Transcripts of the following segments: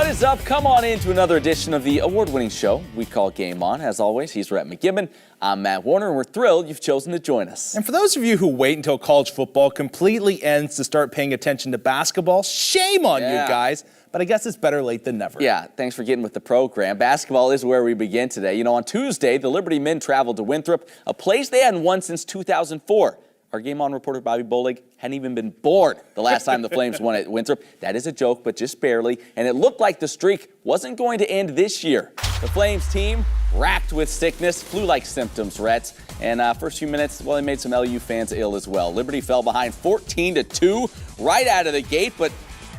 is up? Come on in to another edition of the award-winning show we call Game On. As always, he's Rhett McGibbon. I'm Matt Warner, and we're thrilled you've chosen to join us. And for those of you who wait until college football completely ends to start paying attention to basketball, shame on you guys. But I guess it's better late than never. Yeah, thanks for getting with the program. Basketball is where we begin today. You know, on Tuesday, the Liberty men traveled to Winthrop, a place they hadn't won since 2004. Our Game On reporter, Bobby Bolig, hadn't even been born the last time the Flames won at Winthrop. That is a joke, but just barely. And it looked like the streak wasn't going to end this year. The Flames team, racked with sickness, flu-like symptoms, Rhett. And first few minutes, well, they made some LU fans ill as well. Liberty fell behind 14-2 right out of the gate, but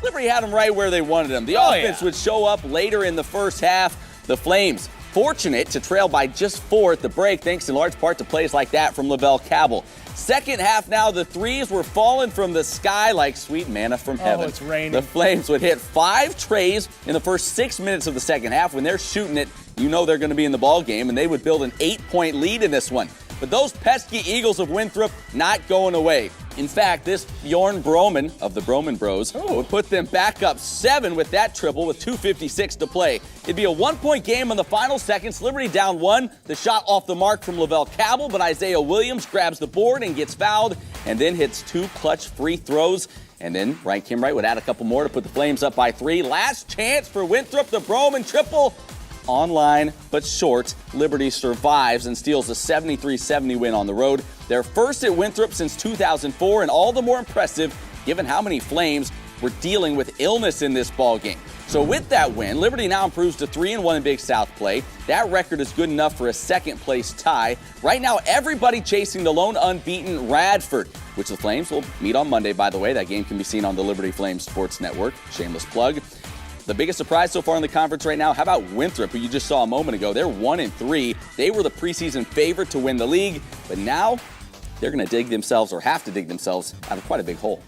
Liberty had them right where they wanted them. The offense would show up later in the first half. The Flames, fortunate to trail by just 4 at the break, thanks in large part to plays like that from Lavelle Cabell. Second half now, the threes were falling from the sky like sweet manna from heaven. Oh, it's raining. The Flames would hit 5 trays in the first 6 minutes of the second half. When they're shooting it, you know they're going to be in the ball game, and they would build an 8-point lead in this one. But those pesky Eagles of Winthrop not going away. In fact, this Bjorn Broman of the Broman Bros would put them back up 7 with that triple with 2:56 to play. It'd be a 1-point game in the final seconds. Liberty down 1. The shot off the mark from Lavelle Cabell, but Isaiah Williams grabs the board and gets fouled and then hits 2 clutch free throws. And then Ryan Kimwright would add a couple more to put the Flames up by 3. Last chance for Winthrop, the Broman triple. Online, but short. Liberty survives and steals a 73-70 win on the road. They're first at Winthrop since 2004, and all the more impressive given how many Flames were dealing with illness in this ball game. So with that win, Liberty now improves to 3-1 in Big South play. That record is good enough for a second-place tie. Right now, everybody chasing the lone unbeaten Radford, which the Flames will meet on Monday, by the way. That game can be seen on the Liberty Flames Sports Network. Shameless plug. The biggest surprise so far in the conference right now, how about Winthrop, who you just saw a moment ago? They're 1-3. They were the preseason favorite to win the league, but now they're going to dig themselves, or have to dig themselves, out of quite a big hole.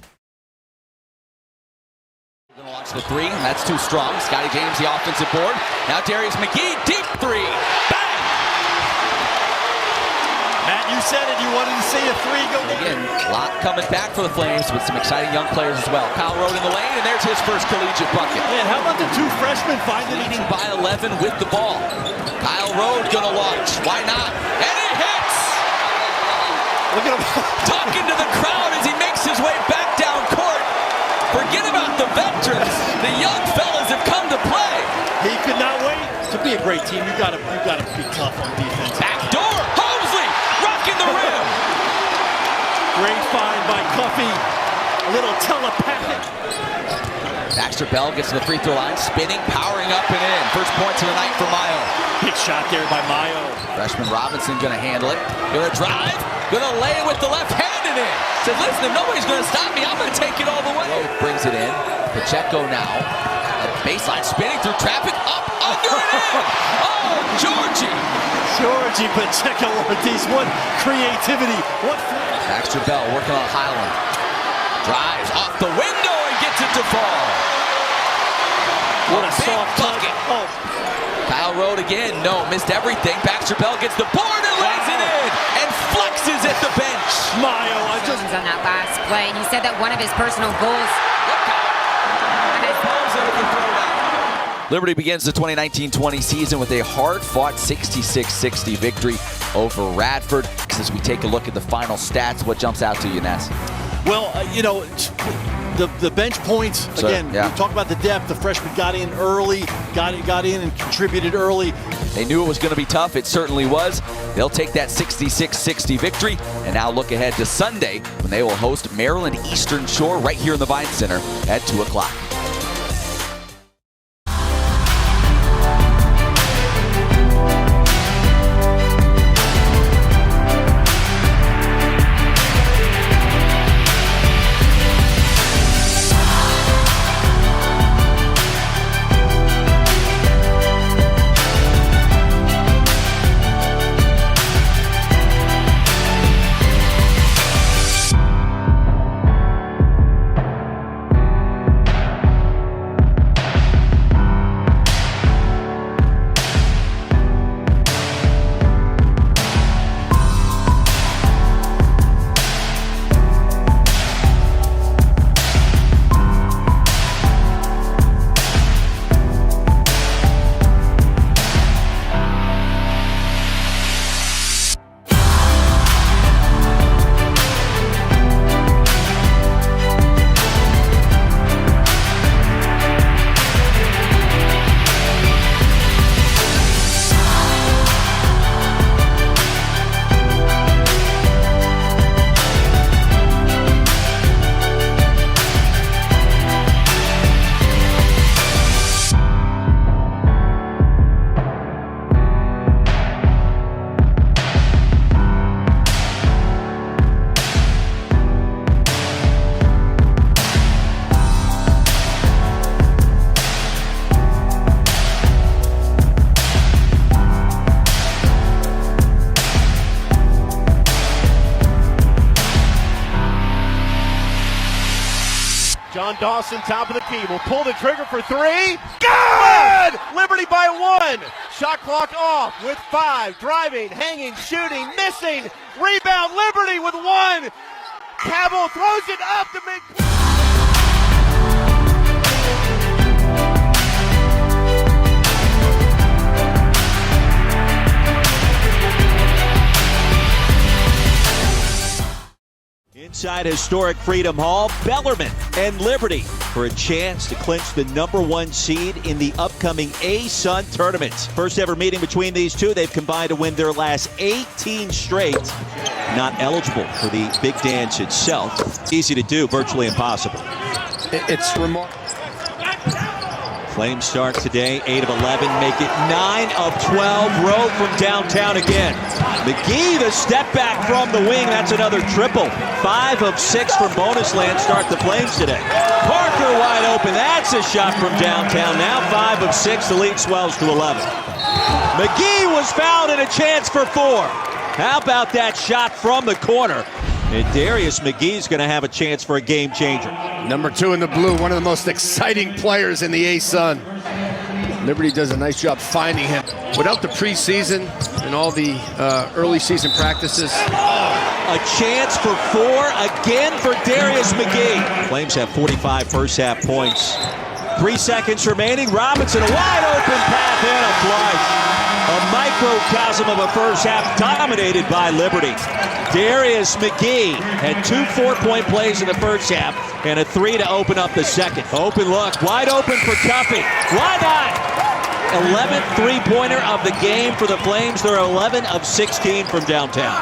Going to launch the 3. That's too strong. Scotty James, the offensive board. Now Darius McGee, deep 3. Bang! Matt, you said it. You wanted to see a 3 go down. Again, a lot coming back for the Flames with some exciting young players as well. Kyle Road in the lane, and there's his first collegiate bucket. Man, how about the 2 freshmen finding Leading by 11 with the ball. Kyle Road going to launch. Why not? And he hits! Look at him. Talking to the crowd as he makes his way back down court. Forget about the veterans. The young fellas have come to play. He could not wait. To be a great team, you gotta be tough on defense. Back door, Homesley, rocking the rim. Great find by Cuffey. A little telepathic. Baxter Bell gets to the free throw line, spinning, powering up and in. First points of the night for Mayo. Big shot there by Mayo. Freshman Robinson gonna handle it. Gonna drive, gonna lay it with the left hand and in. Says, listen, if nobody's gonna stop me, I'm gonna take it all the way. Brings it in. Pacheco now. Baseline spinning through traffic, up, under and in. Oh, Georgie Pacheco Ortiz, what creativity. What? Baxter Bell working on Highland. Drives off the window and gets it to fall. What a soft bucket. Oh. Kyle Road again. No, missed everything. Baxter Bell gets the board and lays it in and flexes at the bench. Mayo, on that last play, and he said that one of his personal goals. Liberty begins the 2019-20 season with a hard-fought 66-60 victory over Radford. As we take a look at the final stats, what jumps out to you, Ness? Well, you know, the bench points, again, we talk about the depth. The freshmen got in early, got in and contributed early. They knew it was going to be tough. It certainly was. They'll take that 66-60 victory and now look ahead to Sunday when they will host Maryland Eastern Shore right here in the Vine Center at 2 o'clock. John Dawson, top of the key, will pull the trigger for three. Good! Liberty by one. Shot clock off with 5. Driving, hanging, shooting, missing. Rebound, Liberty with 1. Cabell throws it up to make... Inside historic Freedom Hall, Bellarmine and Liberty for a chance to clinch the #1 seed in the upcoming A-Sun tournament. First ever meeting between these two. They've combined to win their last 18 straight. Not eligible for the big dance itself. Easy to do, virtually impossible. It's remarkable. Flames start today, 8 of 11, make it 9 of 12. Rowe from downtown again. McGee, the step back from the wing, that's another triple. 5 of 6 from bonus land start the Flames today. Parker wide open, that's a shot from downtown. Now 5 of 6, the lead swells to 11. McGee was fouled and a chance for 4. How about that shot from the corner? And Darius McGee's going to have a chance for a game changer. Number 2 in the blue, one of the most exciting players in the A-Sun. Liberty does a nice job finding him. Without the preseason and all the early season practices. A chance for 4 again for Darius McGee. Flames have 45 first half points. 3 seconds remaining. Robinson, a wide open path and a flush. A microcosm of a first half dominated by Liberty. Darius McGee had 2 4-point plays in the first half and a 3 to open up the second. Open look, wide open for Cuffey. Why not? 11th three-pointer of the game for the Flames. They're 11 of 16 from downtown.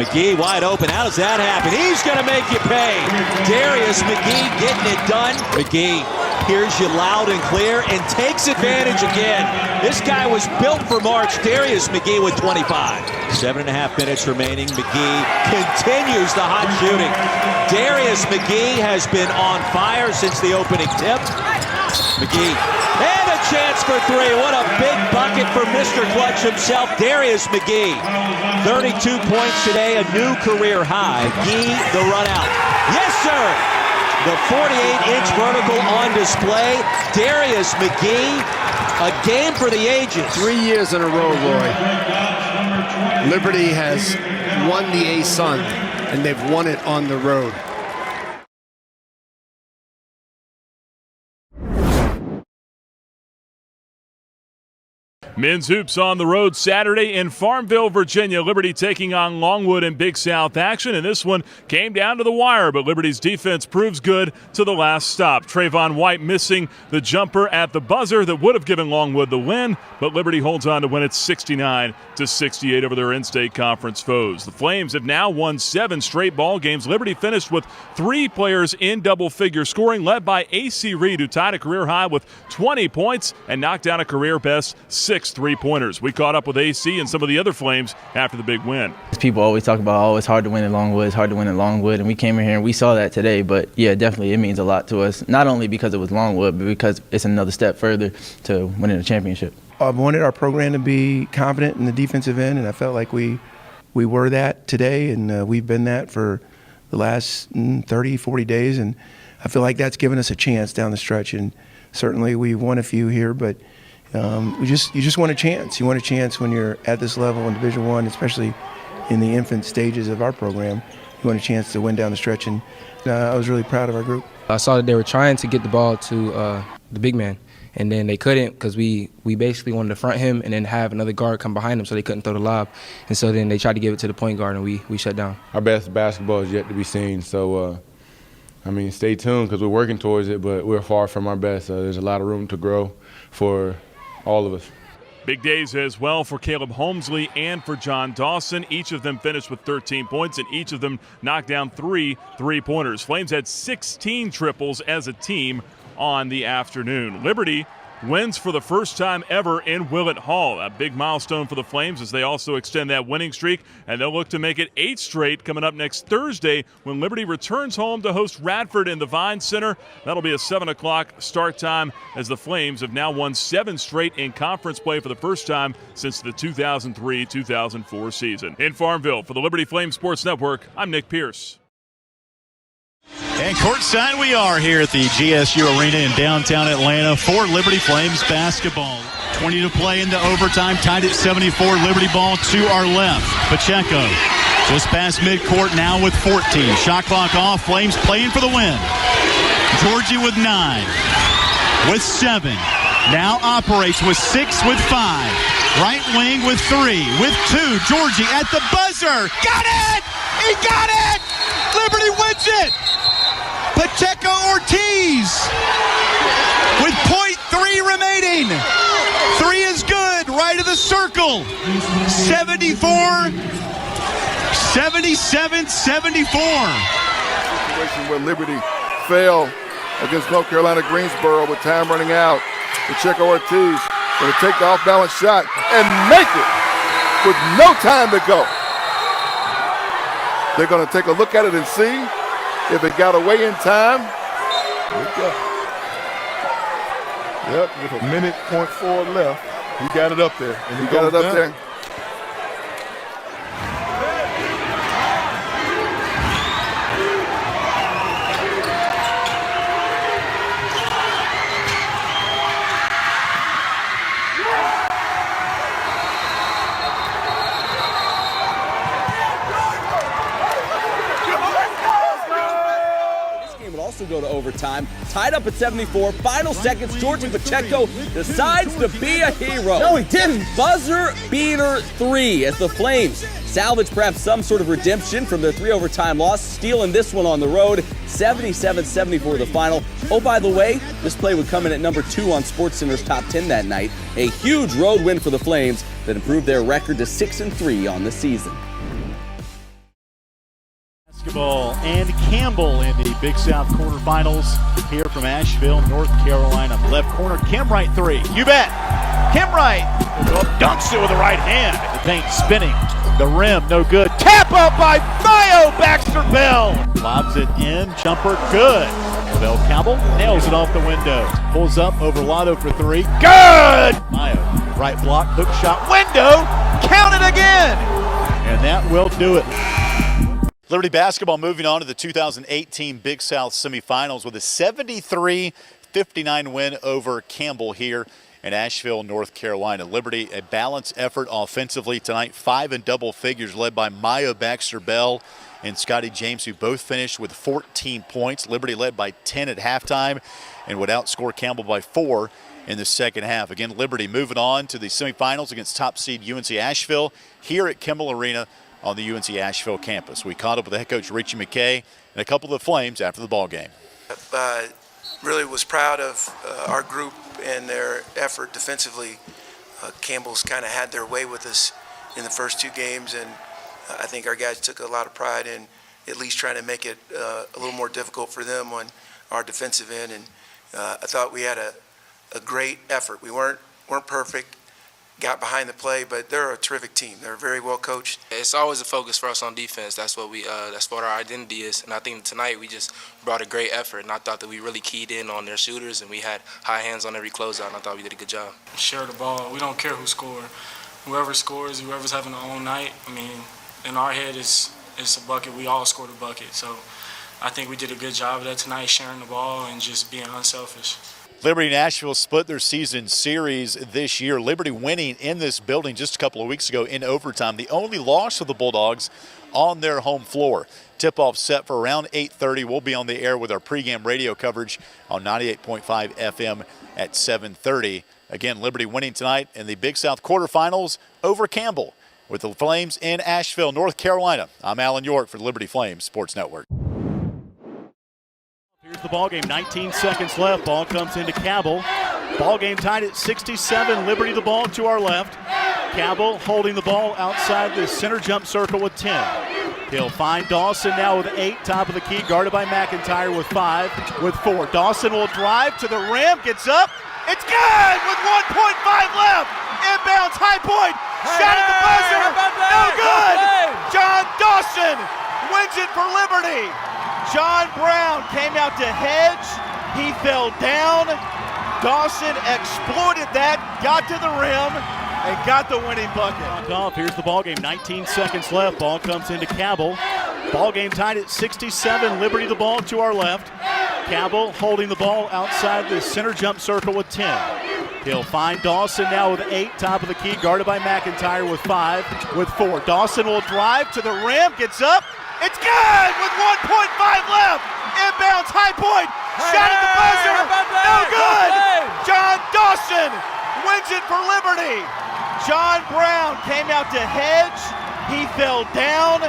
McGee wide open. How does that happen? He's going to make you pay. Darius McGee getting it done. McGee hears you loud and clear and takes advantage again. This guy was built for March. Darius McGee with 25. 7.5 minutes remaining. McGee continues the hot shooting. Darius McGee has been on fire since the opening tip. McGee, and a chance for 3. What a big bucket for Mr. Clutch himself, Darius McGee. 32 points today, a new career high. McGee, the run out. Yes, sir! The 48-inch vertical on display. Darius McGee, a game for the ages. 3 years in a row, Roy. Liberty has won the A-Sun, and they've won it on the road. Men's hoops on the road Saturday in Farmville, Virginia. Liberty taking on Longwood in Big South action, and this one came down to the wire, but Liberty's defense proves good to the last stop. Trayvon White missing the jumper at the buzzer that would have given Longwood the win, but Liberty holds on to win it 69-68 over their in-state conference foes. The Flames have now won 7 straight ball games. Liberty finished with 3 players in double-figure scoring, led by A.C. Reed, who tied a career high with 20 points and knocked down a career-best 6 3-pointers. We caught up with AC and some of the other Flames after the big win. People always talk about, oh, it's hard to win at Longwood, it's hard to win at Longwood, and we came in here and we saw that today. But yeah, definitely it means a lot to us, not only because it was Longwood, but because it's another step further to winning a championship. I wanted our program to be confident in the defensive end, and I felt like we were that today, and we've been that for the last 30, 40 days, and I feel like that's given us a chance down the stretch. And certainly we've won a few here, but you just want a chance. You want a chance when you're at this level in Division I, especially in the infant stages of our program. You want a chance to win down the stretch, and I was really proud of our group. I saw that they were trying to get the ball to the big man, and then they couldn't because we basically wanted to front him and then have another guard come behind him so they couldn't throw the lob. And so then they tried to give it to the point guard, and we shut down. Our best basketball is yet to be seen, so stay tuned because we're working towards it, but we're far from our best. There's a lot of room to grow for all of us. Big days as well for Caleb Holmesley and for John Dawson. Each of them finished with 13 points, and each of them knocked down 3 3-pointers. Flames had 16 triples as a team on the afternoon. Liberty wins for the first time ever in Willett Hall. A big milestone for the Flames as they also extend that winning streak, and they'll look to make it 8 straight coming up next Thursday when Liberty returns home to host Radford in the Vine Center. That'll be a 7 o'clock start time as the Flames have now won 7 straight in conference play for the first time since the 2003-2004 season. In Farmville, for the Liberty Flames Sports Network, I'm Nick Pierce. And courtside we are here at the GSU Arena in downtown Atlanta for Liberty Flames basketball. 20 to play into overtime, tied at 74. Liberty ball to our left. Pacheco just past midcourt now with 14. Shot clock off. Flames playing for the win. Georgie with 9. With 7. Now operates with 6 with 5. Right wing with 3. With 2. Georgie at the buzzer. Got it! He got it! Liberty wins it! Pacheco Ortiz with .3 remaining. 3 is good, right of the circle. 74, 77, 74. Situation where Liberty fell against North Carolina Greensboro with time running out. Pacheco Ortiz going to take the off-balance shot and make it with no time to go. They're going to take a look at it and see if it got away in time. Yep, with a minute .4 left, he got it up there. And he got it up there. Also go to overtime. Tied up at 74. Final seconds. Georgie Pacheco decides to be a hero. No, he didn't. Buzzer beater 3 as the Flames salvage perhaps some sort of redemption from their 3 overtime loss, stealing this one on the road. 77-74 the final. Oh, by the way, this play would come in at number 2 on SportsCenter's top 10 that night. A huge road win for the Flames that improved their record to 6-3 on the season. Basketball and Campbell in the Big South quarterfinals here from Asheville, North Carolina. Left corner, Kim Wright 3. You bet. Kim Wright dunks it with the right hand. The paint spinning. The rim, no good. Tap up by Mayo Baxter Bell. Lobs it in. Jumper, good. Lavelle Campbell nails it off the window. Pulls up over Lotto for 3. Good! Mayo, right block, hook shot, window. Count it again. And that will do it. Liberty basketball moving on to the 2018 Big South semifinals with a 73-59 win over Campbell here in Asheville, North Carolina. Liberty, a balanced effort offensively tonight, 5 in double figures led by Mayo Baxter Bell and Scotty James, who both finished with 14 points. Liberty led by 10 at halftime and would outscore Campbell by 4 in the second half. Again, Liberty moving on to the semifinals against top seed UNC Asheville here at Kimball Arena on the UNC Asheville campus. We caught up with the head coach Ritchie McKay and a couple of the Flames after the ball game. Really was proud of our group and their effort defensively. Campbell's kind of had their way with us in the first 2 games, and I think our guys took a lot of pride in at least trying to make it a little more difficult for them on our defensive end. And I thought we had a great effort. We weren't perfect. Got behind the play, but they're a terrific team. They're very well coached. It's always a focus for us on defense. That's what that's what our identity is. And I think tonight we just brought a great effort. And I thought that we really keyed in on their shooters, and we had high hands on every closeout. And I thought we did a good job. Share the ball. We don't care who scores. Whoever scores, whoever's having their own night. I mean, in our head, it's a bucket. We all scored a bucket. So I think we did a good job of that tonight, sharing the ball and just being unselfish. Liberty and Asheville split their season series this year. Liberty winning in this building just a couple of weeks ago in overtime. The only loss of the Bulldogs on their home floor. Tip-off set for around 8:30. We'll be on the air with our pregame radio coverage on 98.5 FM at 7:30. Again, Liberty winning tonight in the Big South quarterfinals over Campbell with the Flames in Asheville, North Carolina. I'm Alan York for Liberty Flames Sports Network. Here's the ball game, 19 seconds left. Ball comes into Cabell. Ball game tied at 67. Liberty the ball to our left. Cabell holding the ball outside the center jump circle with 10. He'll find Dawson now with 8, top of the key, guarded by McIntyre with 5, with 4. Dawson will drive to the rim, gets up. It's good with 1.5 left. Inbounds, high point. Shot at the buzzer. No good. John Dawson wins it for Liberty. John Brown came out to hedge. He fell down. Dawson exploited that, got to the rim, and got the winning bucket. Here's the ball game, 19 seconds left. Ball comes into Cabell. Ball game tied at 67. Liberty the ball to our left. Campbell holding the ball outside the center jump circle with 10. He'll find Dawson now with 8, top of the key, guarded by McIntyre with 5, with 4. Dawson will drive to the rim, gets up. It's good with 1.5 left. Inbounds, high point. Shot at the buzzer. No good. John Dawson wins it for Liberty. John Brown came out to hedge. He fell down.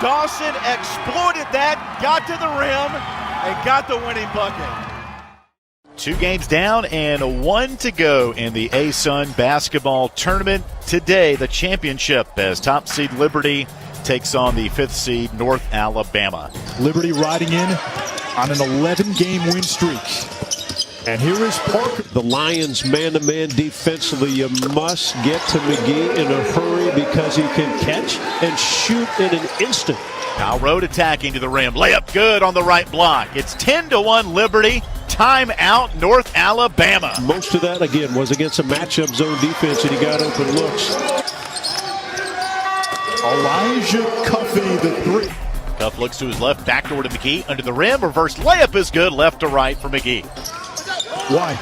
Dawson exploited that, got to the rim, and got the winning bucket. 2 games down and 1 to go in the ASUN basketball tournament. Today, the championship as top seed Liberty takes on the 5th seed North Alabama. Liberty riding in on an 11-game win streak. And here is Parker. The Lions man-to-man defensively. You must get to McGee in a hurry because he can catch and shoot in an instant. Kyle Road attacking to the rim. Layup good on the right block. It's 10-1 Liberty. Timeout North Alabama. Most of that, again, was against a matchup zone defense, and he got open looks. Elijah Cuffey, the 3. Cuff looks to his left, backdoor to McGee. Under the rim, reverse layup is good, left to right for McGee. Why?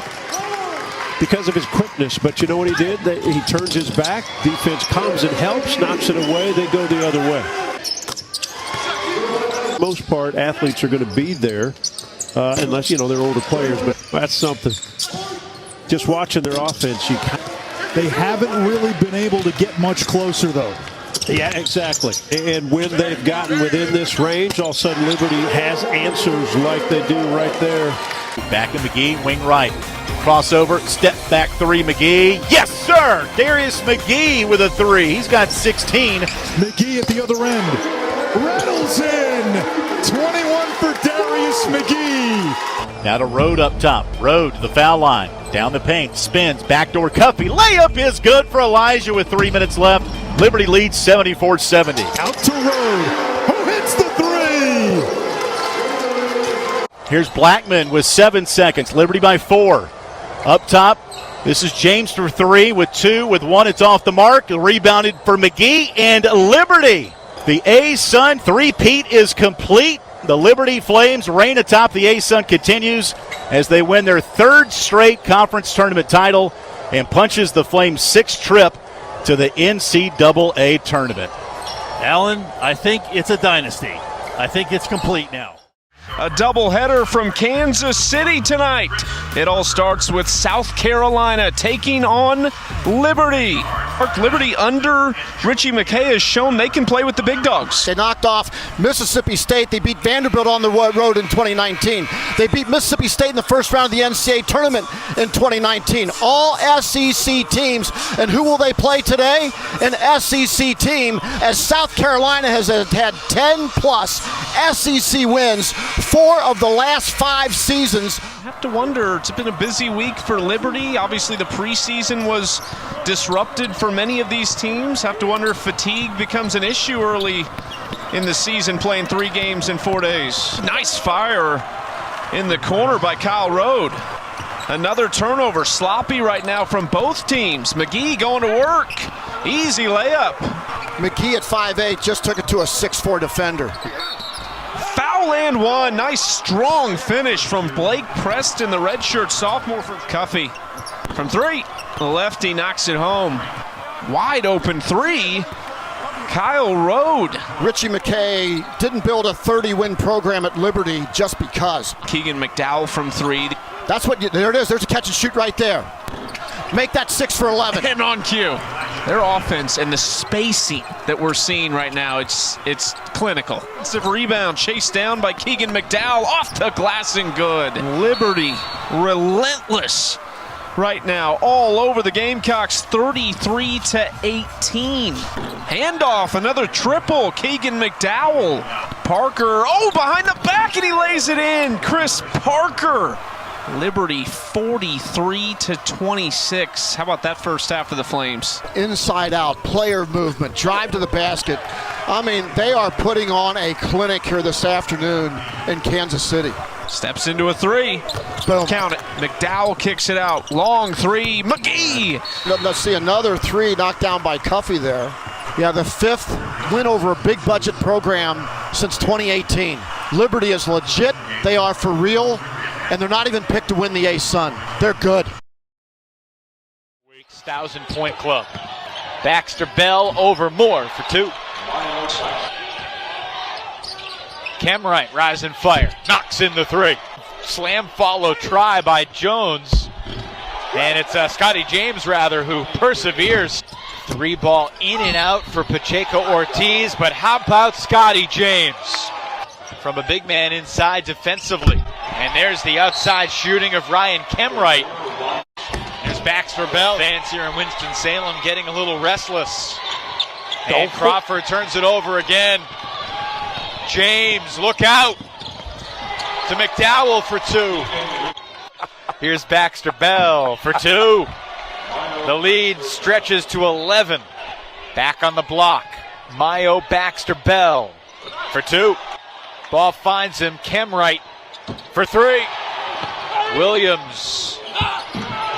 Because of his quickness, but you know what he did? He turns his back, defense comes and helps, knocks it away, they go the other way. Most part, athletes are going to be there, unless, they're older players, but that's something. Just watching their offense, they haven't really been able to get much closer, though. Yeah, exactly. And when they've gotten within this range, all of a sudden Liberty has answers like they do right there. Back to McGee, wing right. Crossover, step back 3, McGee. Yes, sir! Darius McGee with a 3. He's got 16. McGee at the other end. Rattles in! 21 for Darius McGee. Now to Road up top. Road to the foul line. Down the paint, spins, backdoor Cuffey. Layup is good for Elijah with 3 minutes left. Liberty leads 74-70. Out to Road. Who hits the 3? Here's Blackman with 7 seconds. Liberty by 4. Up top, this is James for 3 with 2. With 1, it's off the mark. Rebounded for McGee and Liberty. The ASUN three-peat is complete. The Liberty Flames reign atop. The ASUN continues as they win their 3rd straight conference tournament title and punches the Flames' 6th trip to the NCAA tournament. Alan, I think it's a dynasty. I think it's complete now. A doubleheader from Kansas City tonight. It all starts with South Carolina taking on Liberty. Liberty under Ritchie McKay has shown they can play with the big dogs. They knocked off Mississippi State. They beat Vanderbilt on the road in 2019. They beat Mississippi State in the first round of the NCAA tournament in 2019. All SEC teams. And who will they play today? An SEC team, as South Carolina has had 10-plus SEC wins 4 of the last 5 seasons. I have to wonder, it's been a busy week for Liberty. Obviously the preseason was disrupted for many of these teams. Have to wonder if fatigue becomes an issue early in the season, playing 3 games in 4 days. Nice fire in the corner by Kyle Road. Another turnover, sloppy right now from both teams. McGee going to work, easy layup. McGee at 5'8" just took it to a 6'4" defender. Foul and 1. Nice strong finish from Blake Preston, the redshirt sophomore from Cuffey. From 3, the lefty knocks it home. Wide open 3. Kyle Road. Ritchie McKay didn't build a 30-win program at Liberty just because. Keegan McDowell from 3. That's what there it is. There's a catch and shoot right there. Make that 6 for 11. And on cue. Their offense and the spacing that we're seeing right now, it's clinical. It's a rebound chased down by Keegan McDowell, off the glass and good. Liberty relentless right now, all over the Gamecocks, 33-18. Handoff, another triple, Keegan McDowell. Parker, behind the back, and he lays it in. Chris Parker. Liberty 43-26. How about that first half of the Flames? Inside out, player movement, drive to the basket. I mean, they are putting on a clinic here this afternoon in Kansas City. Steps into a 3. Boom. Count it. McDowell kicks it out. Long 3. McGee. Let's see another 3 knocked down by Cuffey there. Yeah, the 5th win over a big budget program since 2018. Liberty is legit. They are for real. And they're not even picked to win the A-Sun. They're good. Week's 1,000-point club. Baxter Bell over Moore for 2. Kemwright rise and fire. Knocks in the 3. Slam follow try by Jones. And it's Scotty James, rather, who perseveres. 3 ball in and out for Pacheco Ortiz. But how about Scotty James? From a big man inside defensively. And there's the outside shooting of Ryan Kemwright. There's Baxter Bell. Fans here in Winston-Salem getting a little restless. And Crawford turns it over again. James, look out. To McDowell for 2. Here's Baxter Bell for 2. The lead stretches to 11. Back on the block. Mayo Baxter Bell for 2. Ball finds him. Kemwright for 3. Williams.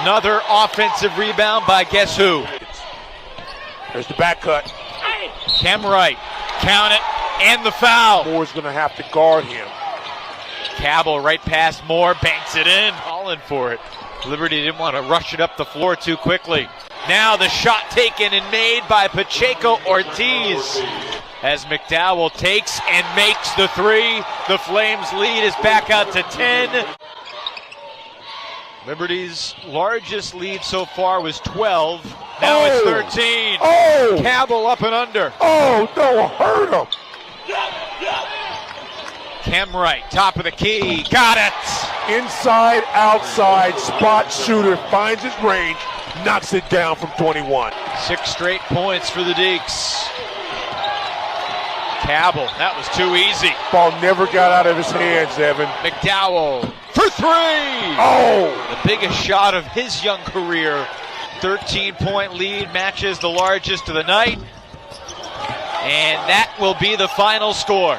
Another offensive rebound by guess who? There's the back cut. Kemwright. Count it. And the foul. Moore's going to have to guard him. Cabell right past Moore. Banks it in. Calling for it. Liberty didn't want to rush it up the floor too quickly. Now the shot taken and made by Pacheco Ortiz. As McDowell takes and makes the 3. The Flames lead is back out to 10. Liberty's largest lead so far was 12. Now it's 13. Oh! Cabell up and under. Oh, no, hurt him. Kemwright, top of the key. Got it. Inside, outside, spot shooter, finds his range, knocks it down from 21. 6 straight points for the Deeks. Cabell, that was too easy. Ball never got out of his hands, Evan. McDowell for 3. Oh! The biggest shot of his young career. 13-point lead matches the largest of the night. And that will be the final score.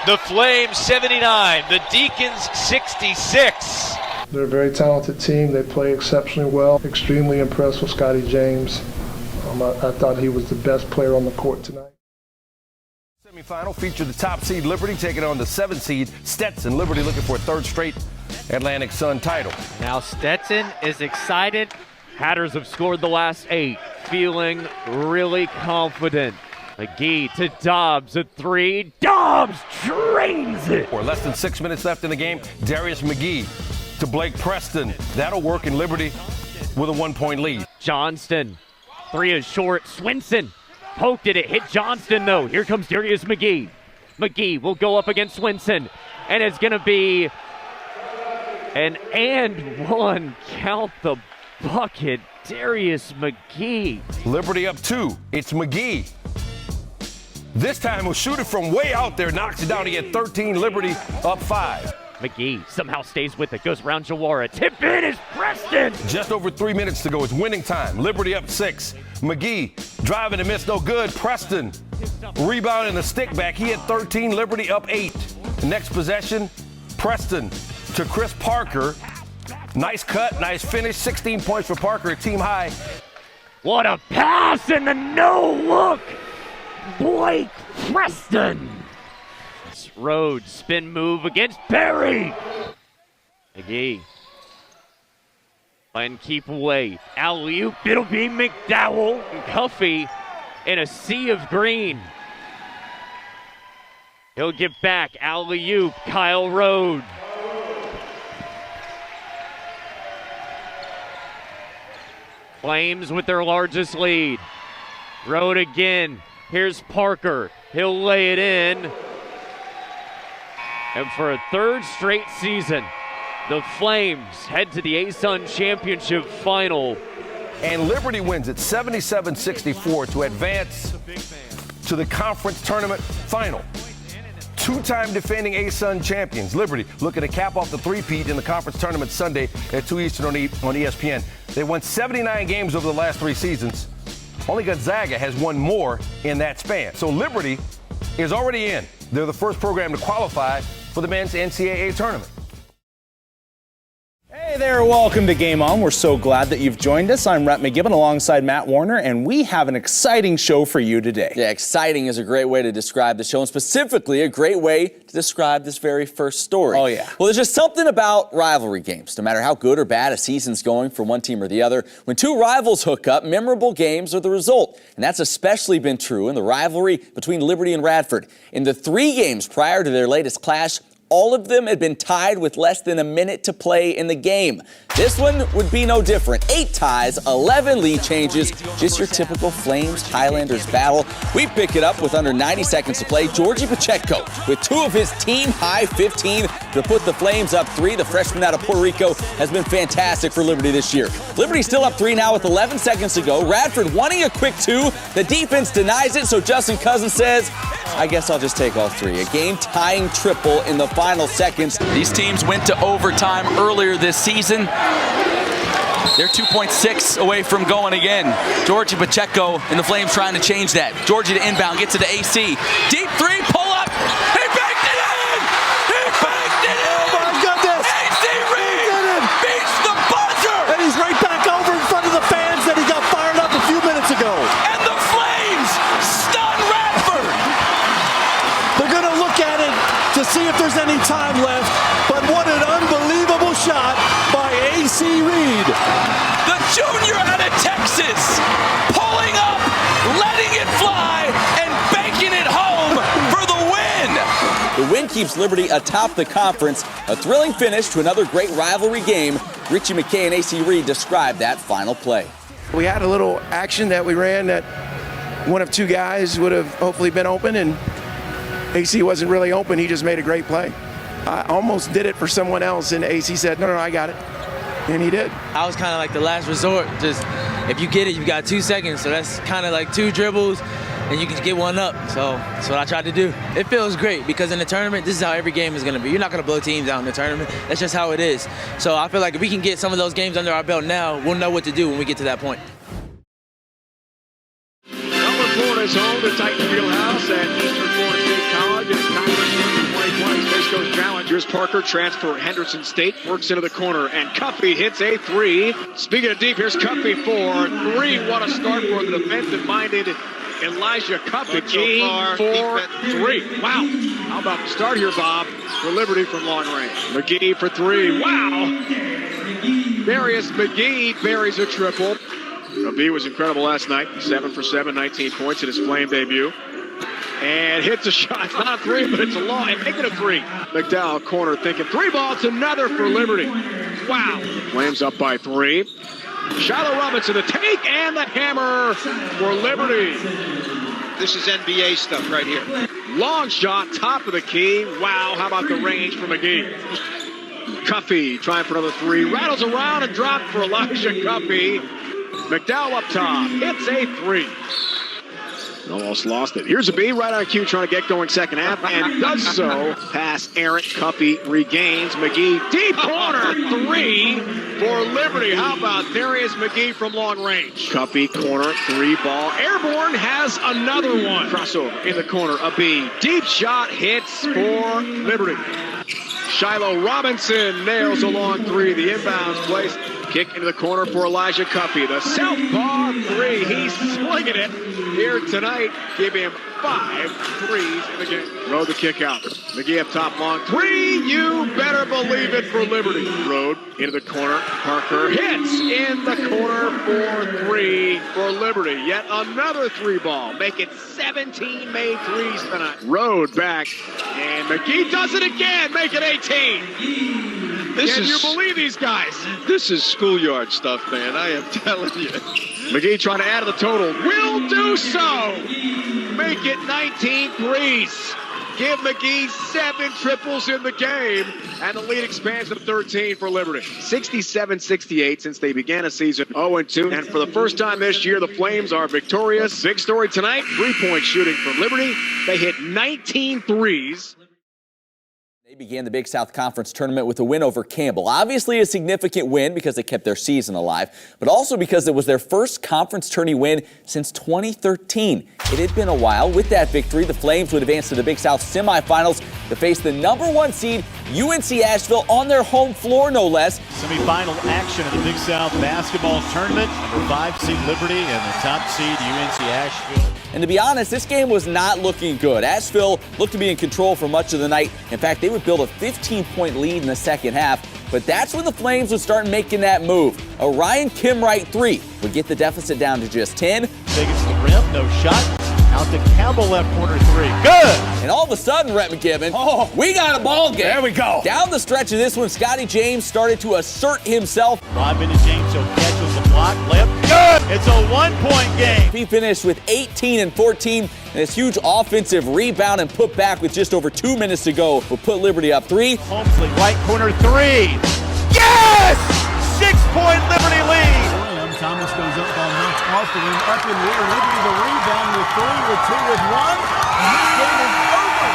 The Flames 79, the Deacons 66. They're a very talented team. They play exceptionally well. Extremely impressed with Scotty James. I thought he was the best player on the court tonight. Semifinal featured the top seed Liberty taking on the 7th seed Stetson. Liberty looking for a 3rd straight Atlantic Sun title. Now Stetson is excited. Hatters have scored the last 8, feeling really confident. McGee to Dobbs, a 3. Dobbs drains it. For less than 6 minutes left in the game, Darius McGee to Blake Preston. That'll work in Liberty with a 1-point lead. Johnston, 3 is short. Swinson poked it. It hit Johnston, though. Here comes Darius McGee. McGee will go up against Swinson, and it's going to be an and 1. Count the bucket. Darius McGee. Liberty up 2. It's McGee. This time he'll shoot it from way out there, knocks it down. He had 13, Liberty up 5. McGee somehow stays with it, goes around Jawara. Tip in is Preston. Just over 3 minutes to go. It's winning time. Liberty up 6. McGee driving and miss, no good. Preston rebounding the stick back. He had 13, Liberty up 8. The next possession, Preston to Chris Parker. Nice cut, nice finish. 16 points for Parker, a team high. What a pass and the no look. Blake Preston. Rhodes spin move against Perry. McGee. And keep away. Alley-oop. It'll be McDowell and Cuffey in a sea of green. He'll get back. Alley-oop. Kyle Rhodes. Flames with their largest lead. Rhodes again. Here's Parker. He'll lay it in. And for a 3rd straight season, the Flames head to the A-Sun Championship Final. And Liberty wins it 77-64 to advance to the conference tournament final. 2-time defending A-Sun champions. Liberty looking to cap off the three-peat in the conference tournament Sunday at 2 Eastern on ESPN. They won 79 games over the last 3 seasons. Only Gonzaga has won more in that span. So Liberty is already in. They're the first program to qualify for the men's NCAA tournament. Hey, Hey there, welcome to Game On. We're so glad that you've joined us. I'm Rhett McGibbon alongside Matt Warner, and we have an exciting show for you today. Yeah, exciting is a great way to describe the show, and specifically a great way to describe this very first story. Oh, yeah. Well, there's just something about rivalry games. No matter how good or bad a season's going for one team or the other, when two rivals hook up, memorable games are the result. And that's especially been true in the rivalry between Liberty and Radford. In the 3 games prior to their latest clash, all of them had been tied with less than a minute to play in the game. This one would be no different. 8 ties, 11 lead changes, just your typical Flames-Highlanders battle. We pick it up with under 90 seconds to play. Georgie Pacheco with 2 of his team-high 15 to put the Flames up 3. The freshman out of Puerto Rico has been fantastic for Liberty this year. Liberty still up 3 now with 11 seconds to go. Radford wanting a quick 2. The defense denies it, so Justin Cousins says, I guess I'll just take all 3. A game-tying triple in the final seconds. These teams went to overtime earlier this season. They're 2.6 away from going again. Georgie Pacheco and the Flames trying to change that. Georgie to inbound, gets to the AC. Deep 3, pull up. He banked it in! He banked it in! Oh my goodness! AC Reed beats the buzzer! And he's right back over in front of the fans that he got fired up a few minutes ago. And the Flames stun Radford! They're going to look at it to see if there's any time left, but what an unbelievable shot by AC Reed. The junior out of Texas, pulling up, letting it fly, and banking it home for the win. The win keeps Liberty atop the conference. A thrilling finish to another great rivalry game. Ritchie McKay and AC Reed described that final play. We had a little action that we ran that one of 2 guys would have hopefully been open, and AC wasn't really open. He just made a great play. I almost did it for someone else, and AC said, no, I got it. And he did. I was kind of like the last resort. Just if you get it, you got 2 seconds. So that's kind of like 2 dribbles, and you can get one up. So that's what I tried to do. It feels great because in the tournament, this is how every game is going to be. You're not going to blow teams out in the tournament. That's just how it is. So I feel like if we can get some of those games under our belt now, we'll know what to do when we get to that point. Number 4 is home to Titan Fieldhouse at Eastern Florida State College. And Conference 2020 Space Coast Challengers. Parker transfer Henderson State works into the corner, and Cuffey hits a 3. Speaking of deep, here's Cuffey for 3. What a start for the defensive-minded Elijah Cuffey. McGee for 3. Wow. How about the start here, Bob, for Liberty from long range? McGee for 3. Wow. Darius McGee buries a triple. B was incredible last night. 7 for 7, 19 points in his Flame debut. And hits a shot. It's not a 3, but it's a long. And make it a 3. McDowell corner thinking 3 ball. It's another for Liberty. Wow. Flames up by 3. Shiloh Robinson the take and the hammer for Liberty. This is NBA stuff right here. Long shot, top of the key. Wow, how about the range for McGee? Cuffey trying for another 3. Rattles around and dropped for Elijah Cuffey. McDowell up top, hits a 3. Almost lost it. Here's a B right on cue trying to get going second half and does so. Pass errant. Cuffey regains. McGee deep corner 3 for Liberty. How about Darius McGee from long range? Cuffey corner 3 ball. Airborne has another one. Crossover in the corner. A B. Deep shot hits for Liberty. Shiloh Robinson nails a long 3. The inbounds place. Kick into the corner for Elijah Cuffey. The southpaw 3. He's slinging it here tonight. Give him 5 threes in the game. Rode the kick out. McGee up top, long 3. You better believe it for Liberty. Rode into the corner. Parker hits in the corner for 3 for Liberty. Yet another 3 ball. Make it 17 made threes tonight. Rode back. And McGee does it again. Make it 18. Can you believe these guys? This is schoolyard stuff, man. I am telling you. McGee trying to add to the total. Will do so. Make it 19 threes. Give McGee 7 triples in the game. And the lead expands to 13 for Liberty. 67-68 since they began a season 0-2. And for the first time this year, the Flames are victorious. Big story tonight, 3-point shooting from Liberty. They hit 19 threes. They began the Big South Conference tournament with a win over Campbell. Obviously a significant win because they kept their season alive, but also because it was their first conference tourney win since 2013. It had been a while. With that victory, the Flames would advance to the Big South semifinals to face the #1 seed UNC Asheville on their home floor, no less. Semifinal action of the Big South basketball tournament. Number 5 seed Liberty and the top seed UNC Asheville. And to be honest, this game was not looking good. Asheville looked to be in control for much of the night. In fact, they would build a 15-point lead in the second half. But that's when the Flames would start making that move. A Ryan Kimwright 3 would get the deficit down to just 10. Take it to the rim, no shot. Out to Campbell, left corner 3. Good! And all of a sudden, Rhett McKibben, we got a ball game. There we go. Down the stretch of this one, Scotty James started to assert himself. 5 minutes, James, he'll catch with the block. Layup, good! It's a 1-point game. He finished with 18 and 14. And this huge offensive rebound and put back with just over 2 minutes to go will put Liberty up 3. Holmesley, right corner 3. Yes! 6-point Liberty lead. Thomas goes up on off the rim, up in the air. Liberty the rebound with 3, with 2, with 1. And this game is over.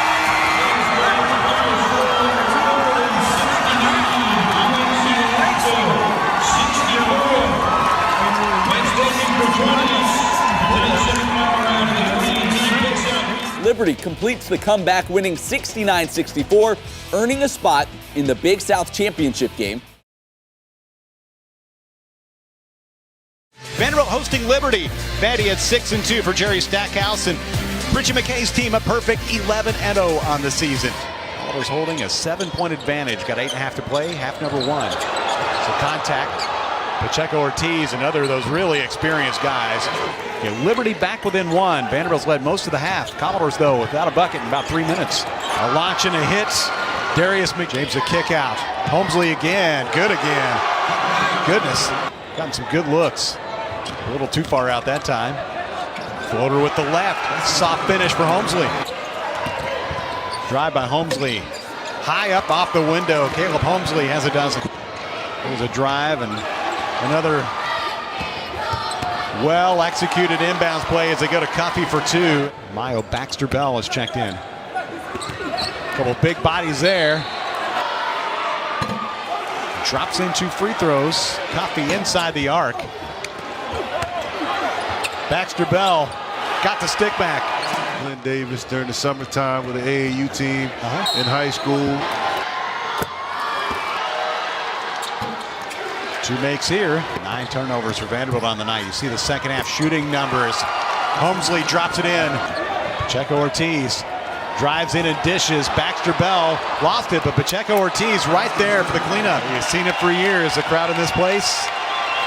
Liberty completes the comeback, winning 69-64, earning a spot in the Big South Championship game. Vanderbilt hosting Liberty. Vandy at 6-2 for Jerry Stackhouse, and Ritchie McKay's team a perfect 11-0 on the season. Commodores holding a 7-point advantage. Got 8.5 to play, half number 1. So contact. Pacheco Ortiz, another of those really experienced guys. Liberty back within 1. Vanderbilt's led most of the half. Commodores, though, without a bucket in about 3 minutes. A launch and a hit. Darius McKay. James a kick out. Holmesley again. Good again. Goodness. Gotten some good looks. A little too far out that time. Floater with the left. Soft finish for Holmesley. Drive by Holmesley. High up off the window. Caleb Holmesley has a dozen. There's a drive and another well-executed inbounds play as they go to Cuffey for 2. Mayo Baxter Bell is checked in. A couple big bodies there. Drops in 2 free throws. Cuffey inside the arc. Baxter Bell got the stick back. Glenn Davis during the summertime with the AAU team in high school. 2 makes here. 9 turnovers for Vanderbilt on the night. You see the second half shooting numbers. Holmesley drops it in. Pacheco Ortiz drives in and dishes. Baxter Bell lost it, but Pacheco Ortiz right there for the cleanup. You've seen it for years. The crowd in this place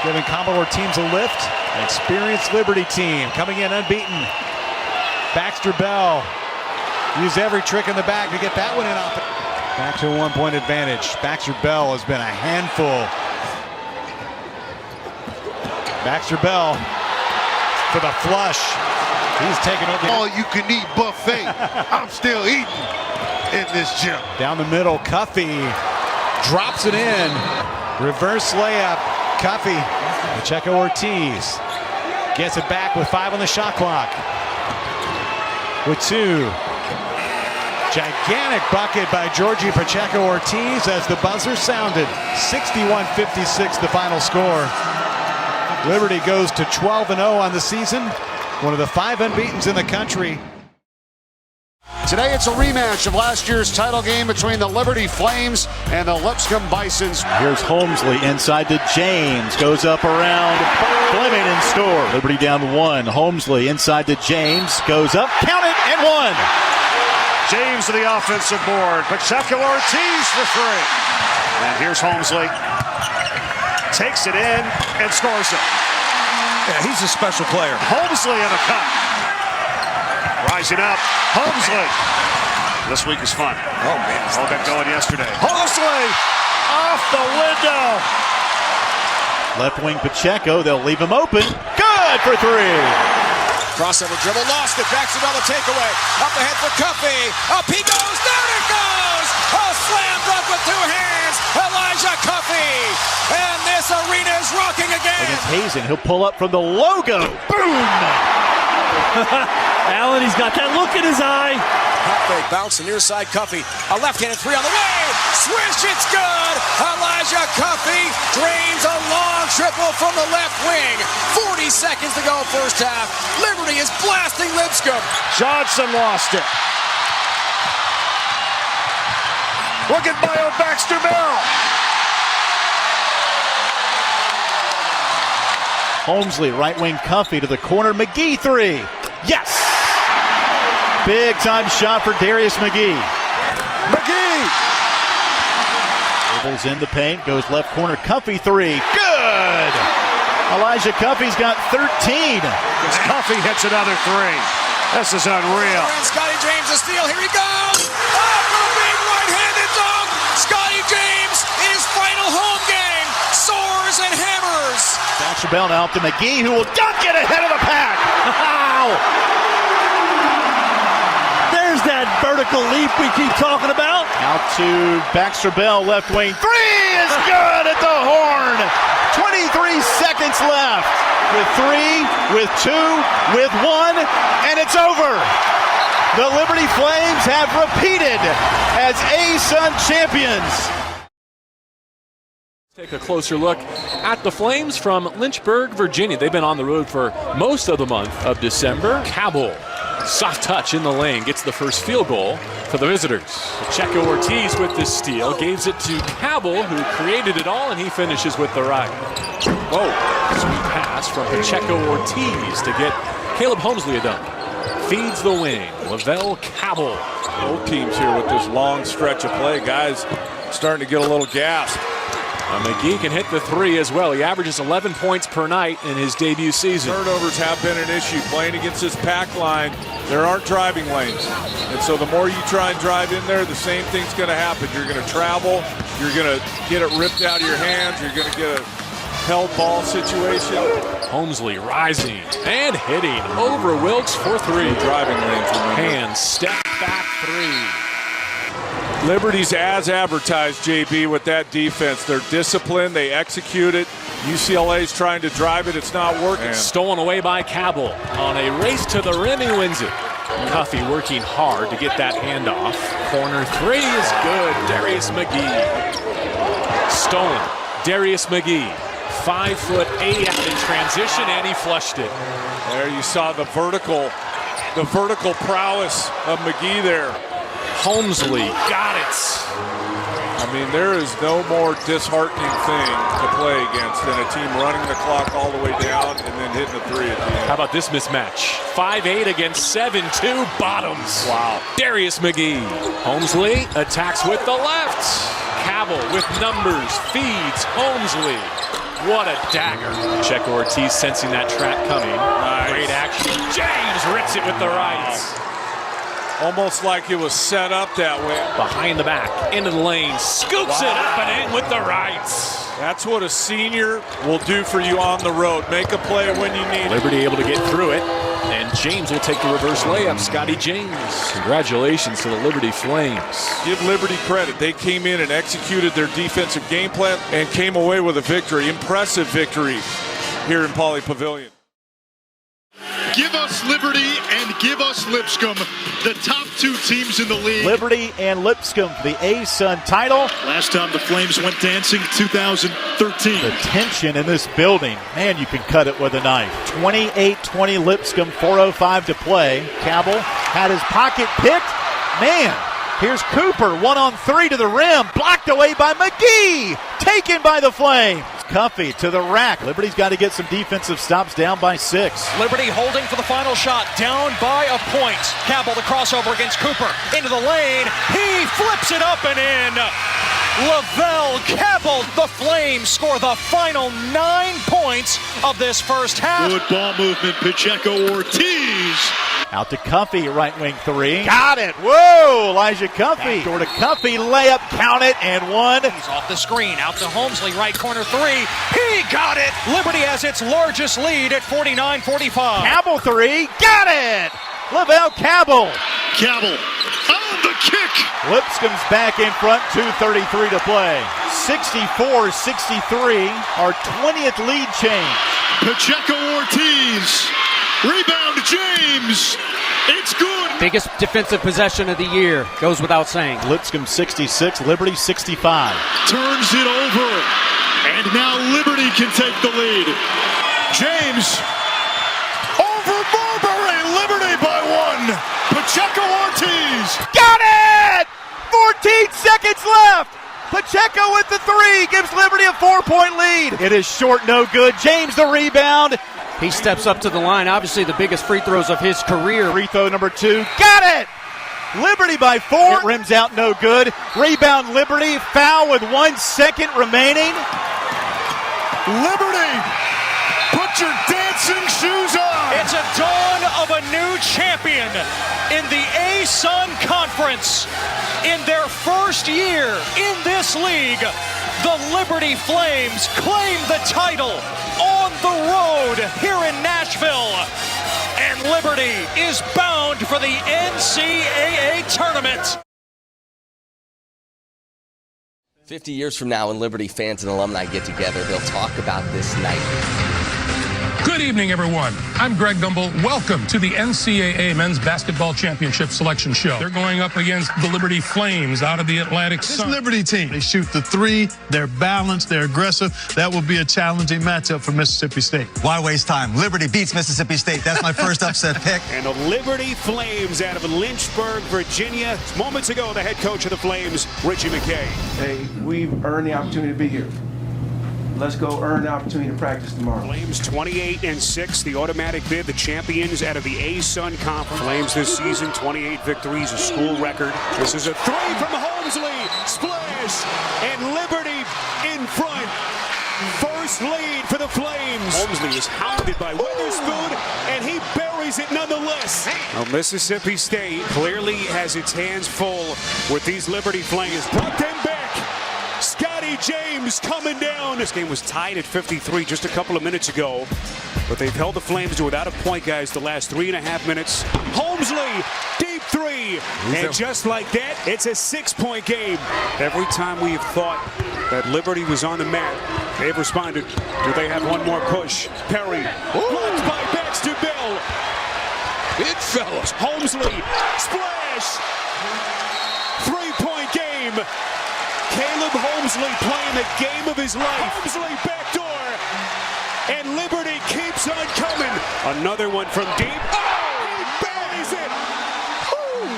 giving Commodore teams a lift. An experienced Liberty team coming in unbeaten. Baxter Bell used every trick in the bag to get that one in off. Back to a 1-point advantage. Baxter Bell has been a handful. Baxter Bell for the flush. He's taking over. All you can eat buffet. I'm still eating in this gym. Down the middle, Cuffey drops it in. Reverse layup. Cuffey. Pacheco Ortiz gets it back with 5 on the shot clock. With 2. Gigantic bucket by Georgie Pacheco Ortiz as the buzzer sounded. 61-56 the final score. Liberty goes to 12-0 on the season. One of the 5 unbeatens in the country. Today it's a rematch of last year's title game between the Liberty Flames and the Lipscomb Bisons. Here's Holmesley inside to James. Goes up around Fleming and score. Liberty down 1. Holmesley inside to James. Goes up, count it, and 1. James to the offensive board. Pacheco Ortiz for 3. And here's Holmesley. Takes it in and scores it. Yeah, he's a special player. Holmesley in a cut. Rising up, Holmesley. This week is fun. Oh, man. All got going yesterday. Holmesley off the window. Left wing Pacheco, they'll leave him open. Good for 3. Crossover dribble, lost it. Baxter-Bell takeaway. Up ahead for Cuffey. Up he goes. Down it goes. A slam dunk with 2 hands. Elijah Cuffey. And this arena is rocking again. Against Hazen, he'll pull up from the logo. Boom! Allen, he's got that look in his eye. Pump fake, bounce to near side, Cuffey. A left-handed three on the way. Swish, it's good. Elijah Cuffey drains a long triple from the left wing. 40 seconds to go first half. Liberty is blasting Lipscomb. Johnson lost it. Look at Bio Baxter Bell. Holmesley, right wing Cuffey to the corner. McGee three. Yes! Big time shot for Darius McGee. McGee! Dribbles in the paint, goes left corner. Cuffey three. Good! Elijah Cuffey's got 13. As Cuffey hits another three. This is unreal. And Scotty James a steal. Here he goes. Up for a big right-handed dunk. Scotty James in his final home game soars and hammers. Baxter Bell now to McGee, who will dunk it ahead of the pack. Wow! There's that vertical leap we keep talking about. Out to Baxter Bell, left wing. Three is good at the horn. 23 seconds left. With three, with two, with one, and it's over. The Liberty Flames have repeated as ASUN champions. Take a closer look at the Flames from Lynchburg, Virginia. They've been on the road for most of the month of December. Cabell, soft touch in the lane, gets the first field goal for the visitors. Pacheco Ortiz with this steal, gives it to Cabell, who created it all, and he finishes with the right. Whoa, sweet pass from Pacheco Ortiz to get Caleb Holmesley a dunk. Feeds the wing, Lavelle Cabell. Both teams here with this long stretch of play. Guys starting to get a little gas. McGee can hit the three as well. He averages 11 points per night in his debut season. Turnovers have been an issue. Playing against this pack line, there aren't driving lanes. And so the more you try and drive in there, the same thing's going to happen. You're going to travel. You're going to get it ripped out of your hands. You're going to get a held ball situation. Holmesley rising and hitting over Wilkes for three. Driving lanes. Hands, step back three. Liberty's as advertised, JB, with that defense. They're disciplined. They execute it. UCLA's trying to drive it. It's not working. And stolen away by Cabell. On a race to the rim, he wins it. Cuffey working hard to get that handoff. Corner three is good. Darius McGee. Stolen. Darius McGee. 5'8" out in transition, and he flushed it. There you saw the vertical prowess of McGee there. Holmesley got it. I mean, there is no more disheartening thing to play against than a team running the clock all the way down and then hitting a three at the end. How about this mismatch? 5'8" against 7'2", bottoms. Wow. Darius McGee. Holmesley attacks with the left. Cabell with numbers, feeds Holmesley. What a dagger. Checo Ortiz sensing that trap coming. Nice. Great action. James rips it with the right. Almost like it was set up that way. Behind the back, into the lane, scoops it up and in with the rights. That's what a senior will do for you on the road. Make a play when you need it. Liberty able to get through it, and James will take the reverse layup. Scotty James. Congratulations to the Liberty Flames. Give Liberty credit. They came in and executed their defensive game plan and came away with a victory. Impressive victory here in Pauley Pavilion. Give us Liberty and give us Lipscomb, the top two teams in the league. Liberty and Lipscomb for the ASUN title. Last time the Flames went dancing, 2013. The tension in this building, man, you can cut it with a knife. 28-20 Lipscomb, 4:05 to play. Cabell had his pocket picked. Man, here's Cooper, 1-on-3 to the rim, blocked away by McGee, taken by the Flames. Cuffey to the rack. Liberty's got to get some defensive stops, down by 6. Liberty holding for the final shot, down by a point. Cabell the crossover against Cooper, into the lane. He flips it up and in. Lavelle Cabell, the Flames score the final 9 points of this first half. Good ball movement, Pacheco Ortiz. Out to Cuffey, right wing three. Got it. Whoa, Elijah Cuffey. Backdoor to Cuffey, layup, count it, and one. He's off the screen, out to Holmesley, right corner three. He got it. Liberty has its largest lead at 49-45. Cabell three, got it. Lavelle Cabell. Cabell on the kick. Lipscomb's back in front, 2:33 to play. 64-63, our 20th lead change. Pacheco Ortiz Rebound, James. It's good. Biggest defensive possession of the year. Goes without saying. Lipscomb 66, Liberty 65. Turns it over. And now Liberty can take the lead. James over Marbury. Liberty by 1. Pacheco Ortiz. Got it! 14 seconds left. Pacheco with the 3 gives Liberty a 4-point lead. It is short, no good. James the rebound. He steps up to the line. Obviously the biggest free throws of his career. Free throw number 2. Got it! Liberty by 4. It rims out, no good. Rebound Liberty. Foul with 1 second remaining. Liberty, put your dancing shoes on. It's a dawn of a new champion in the A-Sun Conference. In their first year in this league, the Liberty Flames claim the title on the road here in Nashville. And Liberty is bound for the NCAA tournament. 50 years from now, when Liberty fans and alumni get together, they'll talk about this night. Good evening, everyone. I'm Greg Gumbel. Welcome to the NCAA Men's Basketball Championship Selection Show. They're going up against the Liberty Flames out of the Atlantic Sun. This Liberty team, they shoot the 3, they're balanced, they're aggressive. That will be a challenging matchup for Mississippi State. Why waste time? Liberty beats Mississippi State. That's my first upset pick. And the Liberty Flames out of Lynchburg, Virginia. Moments ago, the head coach of the Flames, Ritchie McKay. Hey, we've earned the opportunity to be here. Let's go earn the opportunity to practice tomorrow. Flames 28-6, the automatic bid, the champions out of the A-Sun Conference. Flames this season, 28 victories, a school record. This is a 3 from Holmesley, splash, and Liberty in front. First lead for the Flames. Holmesley is hounded by Witherspoon, and he buries it nonetheless. Well, Mississippi State clearly has its hands full with these Liberty Flames. Brought them back. Scotty James coming down. This game was tied at 53 just a couple of minutes ago, but they've held the Flames to without a point, guys, the last 3.5 minutes. Holmesley, deep 3, and just like that, it's a 6-point game. Every time we've thought that Liberty was on the mat, they've responded. Do they have one more push? Perry, blocked by Baxter Bell. Big fellas. Holmesley, splash, 3-point game. Caleb Holmesley playing the game of his life. Holmesley backdoor. And Liberty keeps on coming. Another one from deep. Oh, he buries it. Ooh.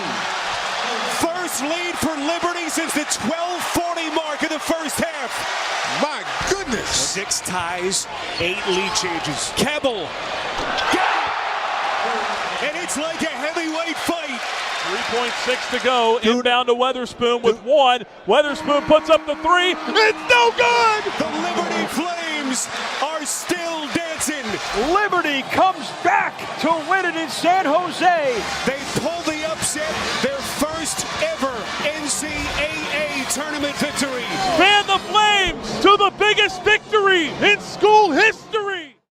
First lead for Liberty since the 12:40 mark of the first half. My goodness. 6 ties, 8 lead changes. Keble. And it's like a heavyweight fight. 3.6 to go. Inbound to Weatherspoon with 1. Weatherspoon puts up the 3. It's no good! The Liberty Flames are still dancing. Liberty comes back to win it in San Jose. They pull the upset, their first ever NCAA tournament victory. Fan the Flames to the biggest victory in school history.